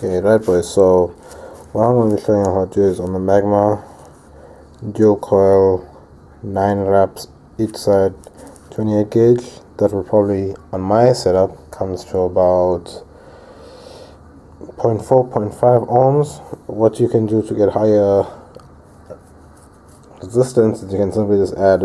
Okay, right boys, so what I'm going to be showing you how to do is on the Magma dual coil, 9 wraps each side, 28 gauge. That will probably, on my setup, comes to about 0.4-0.5 ohms. What you can do to get higher resistance is you can simply just add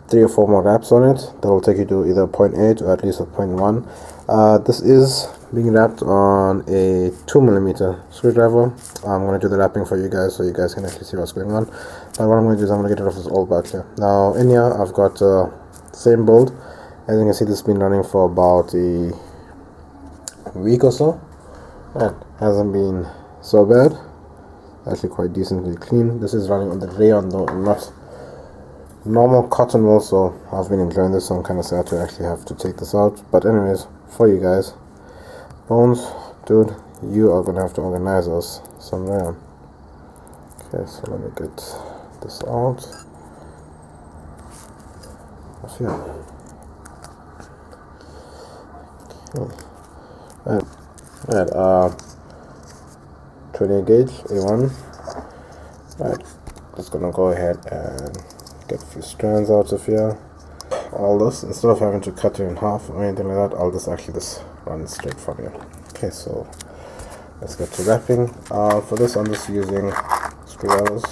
3 or 4 more wraps on it. That will take you to either 0.8 or at least a 0.1. This is being wrapped on a 2mm screwdriver. I'm going to do the wrapping for you guys so you guys can actually see what's going on. But what I'm going to do is I'm going to get rid of this old back here. Now in here I've got the same bolt. As you can see, this has been running for about a week or so. It hasn't been so bad. Actually quite decently clean. This is running on the rayon though, and not normal cotton wool, so I've been enjoying this, so I'm kind of sad to actually have to take this out. But anyways, for you guys, Bones, dude, you are gonna have to organize us some rayon. Okay, so let me get this out of here. Okay. Right, 28 gauge A1. Right, just gonna go ahead and get a few strands out of here. All this, instead of having to cut it in half or anything like that, I'll just actually just run straight from here. Okay, so let's get to wrapping. For this, I'm just using screwdrivers.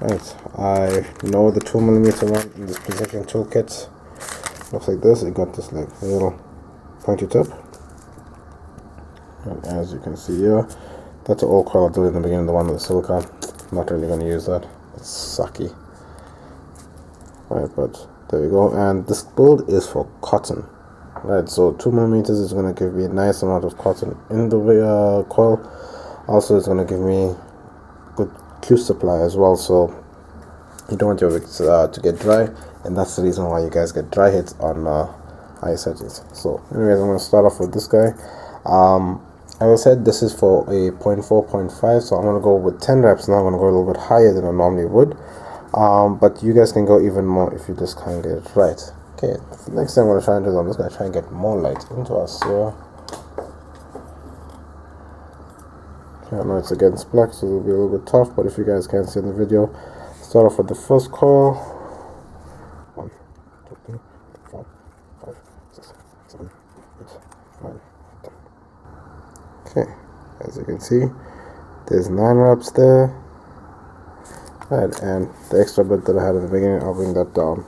Right, I know the 2mm one in this precision toolkit looks like this. It got this like a little pointy tip, and as you can see here, that's an old coil I did in the beginning, the one with the silicone. Not really going to use that, it's sucky. Right, but there we go. And this build is for cotton. Right, so 2mm is going to give me a nice amount of cotton in the coil. Also, it's going to give me good Q supply as well, so you don't want your wicks to get dry, and that's the reason why you guys get dry hits on high settings. So anyways, I'm going to start off with this guy. As I said, this is for a 0.4-0.5, so I'm going to go with 10 reps now. I'm going to go a little bit higher than I normally would, but you guys can go even more if you just can't get it right. Okay, the next thing I'm going to try and do is I'm just going to try and get more light into us here. Okay, I know it's against black, so it'll be a little bit tough, but if you guys can't see in the video, start off with the first coil. 1, 2, 3, 4, 5, 6, 7, 8, 9, 10. Okay, as you can see, there's 9 wraps there. Right, and the extra bit that I had in the beginning, I'll bring that down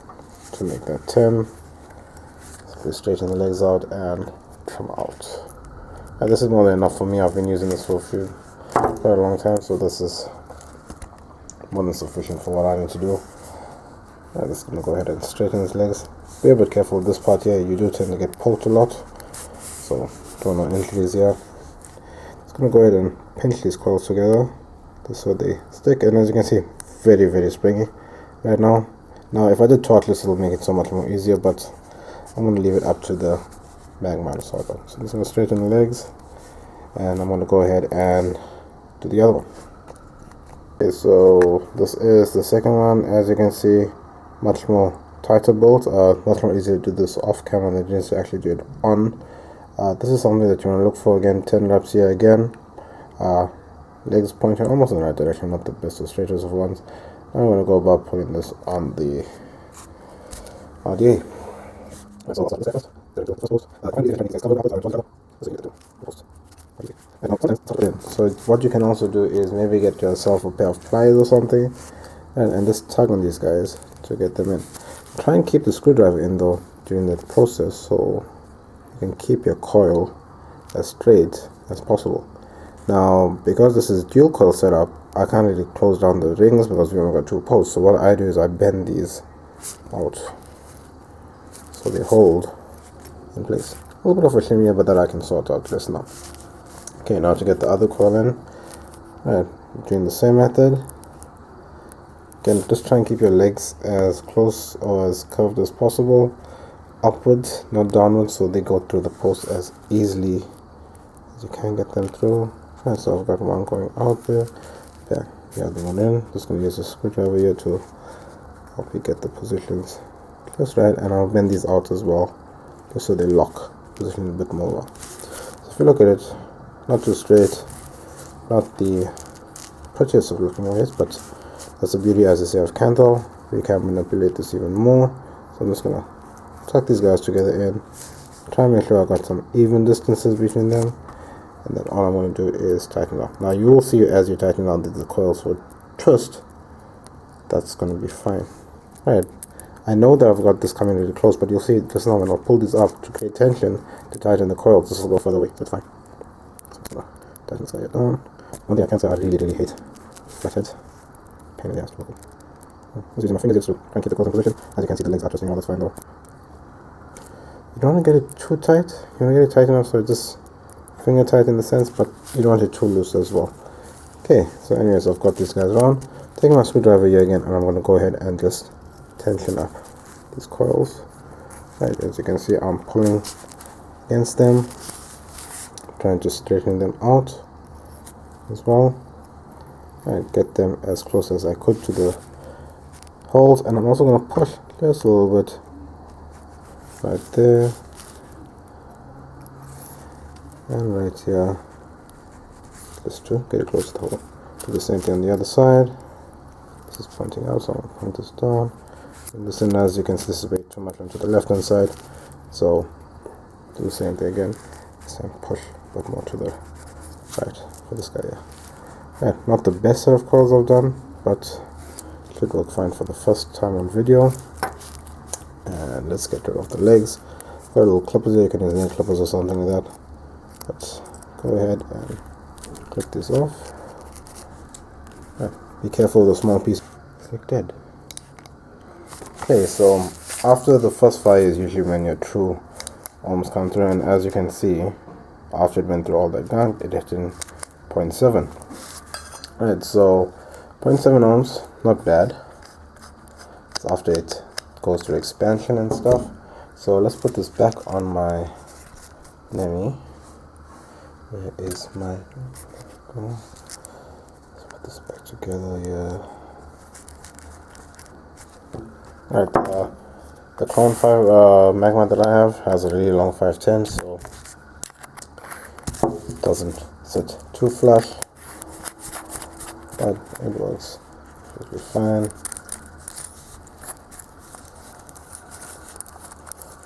to make that 10. So straighten the legs out and come out. And this is more than enough for me. I've been using this for quite a long time, so this is more than sufficient for what I need to do. I'm just going to go ahead and straighten his legs. Be a bit careful with this part here, you do tend to get poked a lot, so don't want injuries here. Just going to go ahead and pinch these coils together just so they stick, and as you can see, very, very springy right now. Now if I did tortless, it'll make it so much more easier, but I'm going to leave it up to the Magma to sort out. So I'm just going to straighten the legs, and I'm going to go ahead and do the other one. Okay, so this is the second one. As you can see, much more tighter bolt, much more easier to do this off camera than just to actually do it on. This is something that you want to look for. Again, 10 reps here again. Legs pointing almost in the right direction, not the best or straightest of ones. I'm going to go about putting this on the RDA. So what you can also do is maybe get yourself a pair of pliers or something, and just tug on these guys to get them in. Try and keep the screwdriver in though during the process, so you can keep your coil as straight as possible. Now, because this is dual coil setup, I can't really close down the rings because we only got 2 posts. So what I do is I bend these out so they hold in place. A little bit of a shimmy here, but that I can sort out just now. Okay, now to get the other coil in, right, doing the same method. Again, just try and keep your legs as close or as curved as possible, upwards, not downwards, so they go through the post as easily as you can get them through. Right, so I've got one going out there, the other one in. Just going to use a screwdriver here to help you get the positions just right, and I'll bend these out as well, just so they lock, position a bit more. So if you look at it, not too straight, not the prettiest of looking ways, but that's the beauty, as I say, of Canthal. We can manipulate this even more. So I'm just gonna tuck these guys together in, try and make sure I got some even distances between them, and then all I'm going to do is tighten up. Now you will see as you tighten up that the coils will twist. That's going to be fine. Right, I know that I've got this coming really close, but you'll see just now when I'll pull these up to create tension to tighten the coils, this will go further away. That's fine. So I'm gonna tighten this guy down. One thing I can say I really hate flatheads. Pain in the ass to work with. I'm just using my fingers just to try and keep the coils in position. As you can see, the legs are twisting. All that's fine though. You don't want to get it too tight. You want to get it tight enough so it's just finger tight in the sense, but you don't want it too loose as well. Okay, so anyways, I've got these guys on. Taking my screwdriver here again, and I'm going to go ahead and just tension up these coils. Right, as you can see, I'm pulling against them, trying to straighten them out as well. Right, get them as close as I could to the holes, and I'm also going to push just a little bit right there and right here, just to get it close to the hole. Do the same thing on the other side. This is pointing out, so I'm going to point this down. And listen, as you can see, this is way too much onto the left hand side, so do the same thing again. Same push, but more to the right for this guy here. Right, not the best set of coils I've done, but should work fine for the first time on video. And let's get rid of the legs. Got little clippers here, you can use nail clippers or something like that. But go ahead and clip this off. Right, be careful of the small piece. It's like dead. Okay, so after the first fire is usually when your true ohms come through, and as you can see, after it went through all that gunk, it hit in 0.7. Right, so 0.7 ohms, not bad. It's after it goes through expansion and stuff. So let's put this back on my Nemi. Where is my... Let's put this back together here. Right, the Clone 5 Magma that I have has a really long 510, so it doesn't sit too flush, but it works. Should be fine.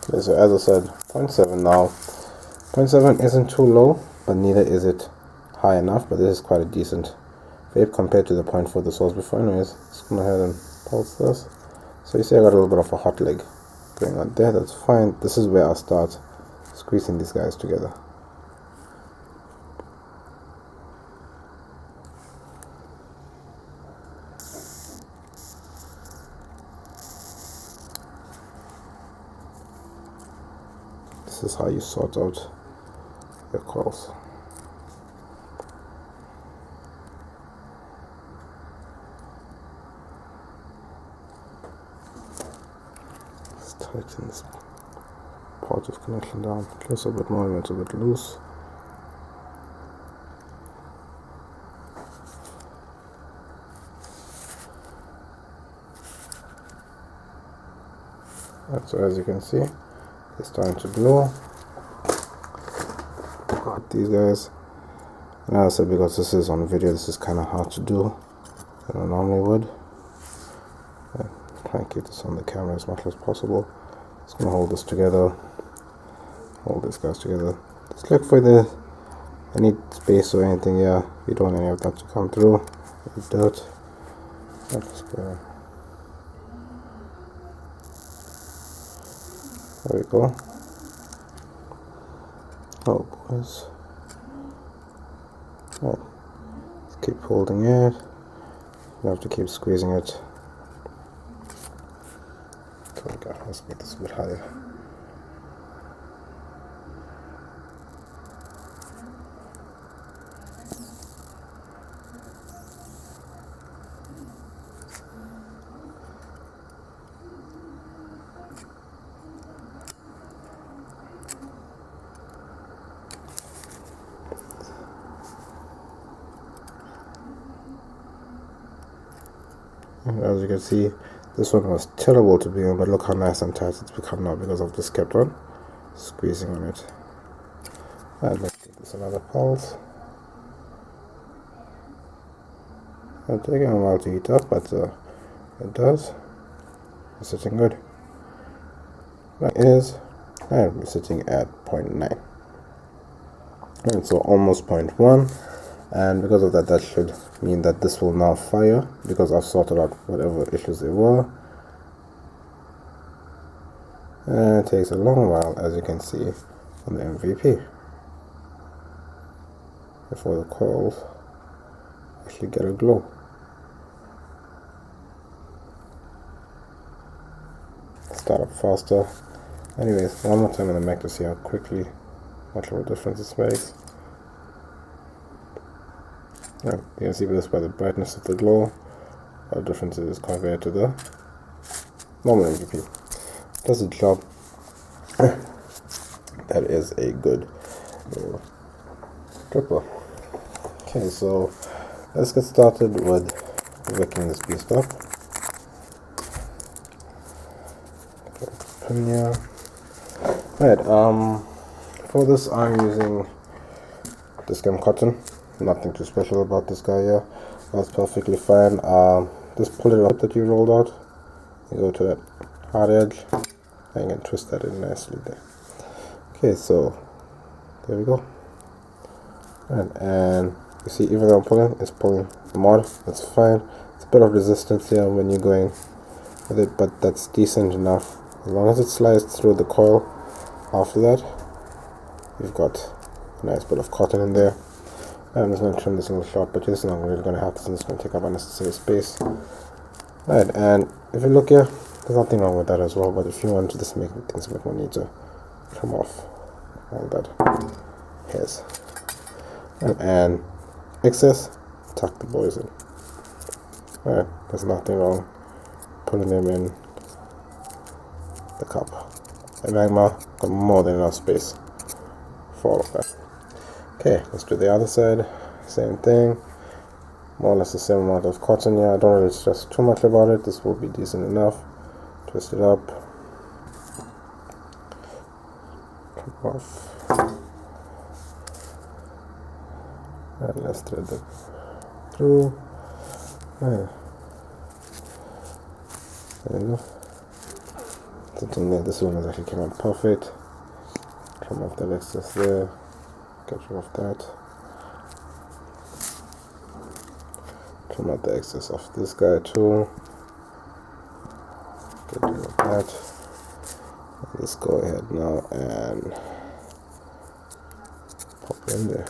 Okay, so as I said, 0.7 now. 0.7 isn't too low, but neither is it high enough, but this is quite a decent vape compared to the 0.4 this was before. Anyways, let's go ahead and pulse this. So you see I got a little bit of a hot leg going on there, that's fine. This is where I'll start squeezing these guys together. This is how you sort out your coils. Tighten this part of connection down just a bit more when it's a bit loose. Right, so as you can see, it's starting to glow. Got these guys. And as I said, because this is on video, this is kind of hard to do than I normally would. Try and keep this on the camera as much as possible. Just gonna hold this together, hold these guys together. Just look for any space or anything here. You don't want any of that to come through. Any dirt. Let's go. There we go. Oh boys. Right. Just keep holding it. You have to keep squeezing it. Okay, let's get this a bit higher. And as you can see, this one was terrible to be on, but look how nice and tight it's become now because I've just kept on squeezing on it. Alright, let's give this another pulse. It's taking a while to heat up, but it does. It's sitting good. That is, and we're sitting at 0.9. And so almost 0.1. And because of that, that should mean that this will now fire, because I've sorted out whatever issues there were. And it takes a long while, as you can see on the MVP, before the coils actually get a glow. Start up faster. Anyways, one more time on the Mac to see how quickly, much of a difference this makes. Yeah, you can see this by the brightness of the glow, how different it is compared to the normal MVP. Does the job. That is a good tripper. Okay, so let's get started with wicking this beast up. Premiere. Right, for this I'm using this cotton. Nothing too special about this guy here. That's perfectly fine. Just pull it up that you rolled out. You go to that hard edge and you can twist that in nicely there. Okay, so there we go. Right, and you see, even though I'm pulling, it's pulling mod. That's fine. It's a bit of resistance here when you're going with it, but that's decent enough. As long as it slides through the coil, after that, you've got a nice bit of cotton in there. I'm just going to trim this little short, but this is not really going to have this, and it's going to take up unnecessary space. Right, and if you look here, there's nothing wrong with that as well, but if you want to just make things a bit more neat, to trim off all that hairs. And excess, tuck the boys in. Alright, there's nothing wrong putting them in the cup. And Magma got more than enough space for all of that. Okay, let's do the other side. Same thing. More or less the same amount of cotton here. I don't really stress too much about it. This will be decent enough. Twist it up. Come off. And let's thread it through. There you go. Something there. This one has actually came out perfect. Trim off the excess there. Get rid of that. Trim out the excess of this guy too. Get rid of that. Let's go ahead now and pop in there.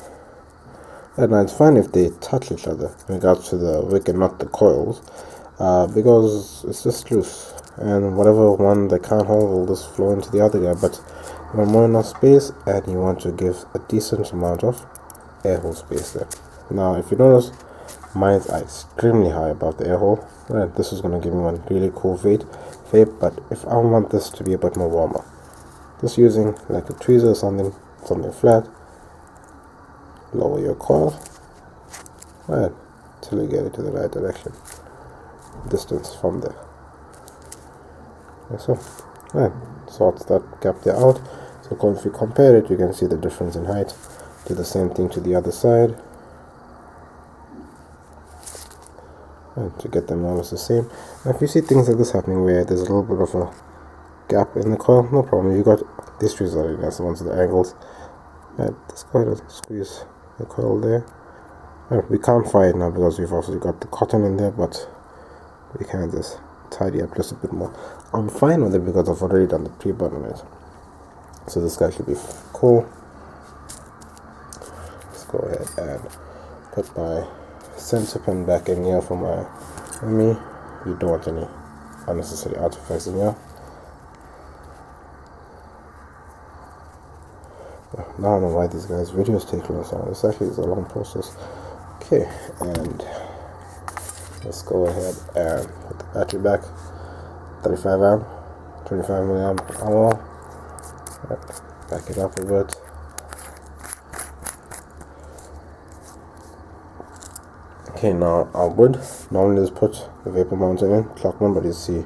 And now it's fine if they touch each other in regards to the wick and not the coils, because it's just loose, and whatever one they can't hold will just flow into the other guy. But you want more enough space, and you want to give a decent amount of air hole space there. Now if you notice, mine are extremely high above the air hole. Right, this is going to give me one really cool vape, but if I want this to be a bit more warmer, just using like a tweezer or something flat, lower your coil, right, till you get it to the right direction, distance from there, like so. Right, sorts that gap there out. So if you compare it, you can see the difference in height. Do the same thing to the other side, and to get them almost the same. Now if you see things like this happening where there's a little bit of a gap in the coil, no problem. You got these trees already, that's the ones with the angles. Right, let's go ahead and squeeze the coil there. Right, we can't fire it now because we've also got the cotton in there, but we can just tidy up just a bit more. I'm fine with it because I've already done the pre-burn on it, so this guy should be cool. Let's go ahead and put my center pin back in here for my Emmy. You don't want any unnecessary artifacts in here. Now I know why these guys' videos take long time. This actually is a long process. Okay, and let's go ahead and put the battery back. 35 amp, 25 milliamp hour. Right, back it up a bit. Okay, now I would normally just put the vapor mountain in, clock one, but you see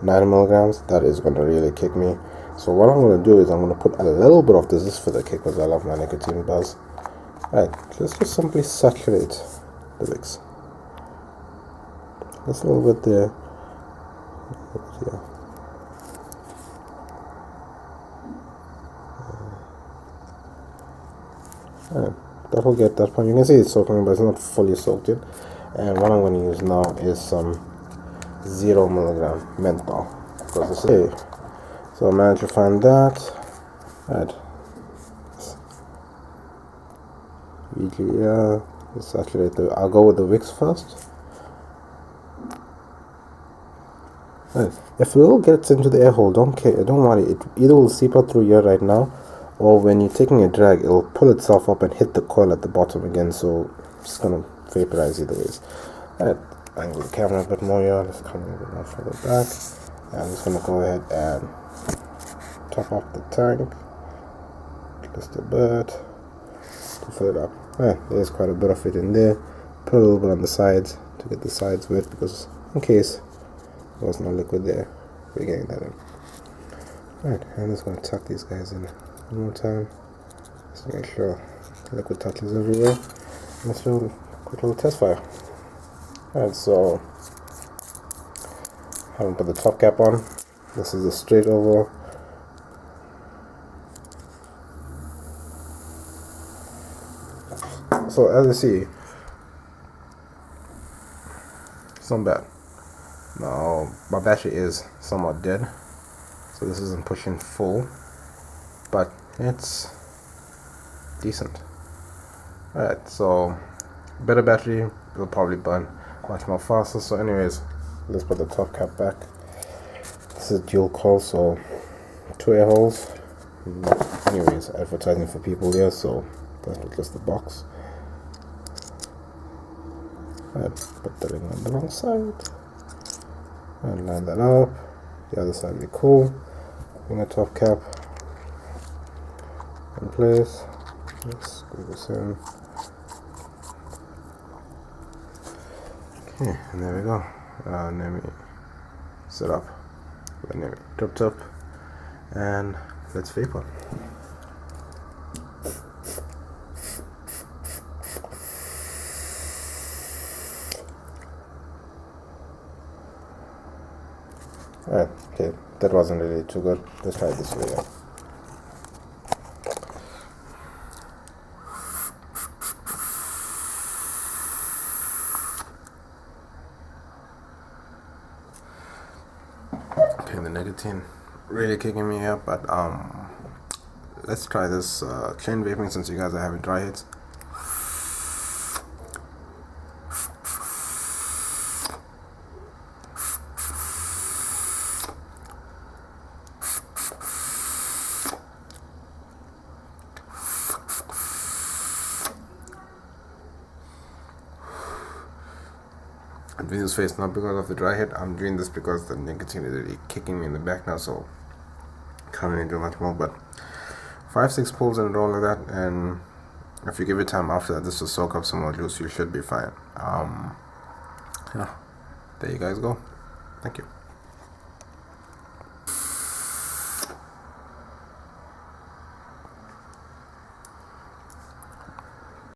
9 milligrams. That is going to really kick me. So what I'm going to do is I'm going to put a little bit of this just for the kick, because I love my nicotine buzz. Right, let's just simply saturate the wicks. Just a little bit there. Yeah. And that will get that point. You can see it's soaking, but it's not fully soaked in. And what I'm going to use now is some 0 milligram menthol, because it's okay. So I managed to find that. Right. Yeah, let's saturate the. I'll go with the wicks first. Right. If it all gets into the air hole, don't worry. It either will seep out through here right now, or when you're taking a drag, it'll pull itself up and hit the coil at the bottom again. So it's gonna vaporize either ways. Right. Angle the camera a bit more here. Let's come a bit more further back. And I'm just gonna go ahead and top off the tank just a bit to fill it up. Right. There's quite a bit of it in there. Put a little bit on the sides to get the sides wet, because in case there's no liquid there, we're getting that in. Alright, I'm just going to tuck these guys in one more time just to make sure liquid touches everywhere. Let's do a quick little test fire. Alright, so I haven't put the top cap on. This is a straight over. So as you see, it's not bad. Now my battery is somewhat dead, so this isn't pushing full, but it's decent. Alright, so better battery, it'll probably burn much more faster. So anyways, let's put the top cap back. This is dual coil, so 2 air holes. Anyways, advertising for people here, so that's not just the box. Alright, put the ring on the wrong side and line that up. The other side will be cool. Bring the top cap in place. Let's screw this in. Okay, and there we go. Let me set up. Let me drip tip, and let's vapor. Alright, okay, that wasn't really too good. Let's try it this way. Yeah. Okay, the nicotine really kicking me up, but let's try this chain vaping since you guys are having dry hits. I'm doing this face not because of the dry hit. I'm doing this because the nicotine is really kicking me in the back now, so can't really do much more. But 5-6 pulls in a row like that, and if you give it time after that, this will soak up some more juice. You should be fine. Yeah, there you guys go. Thank you.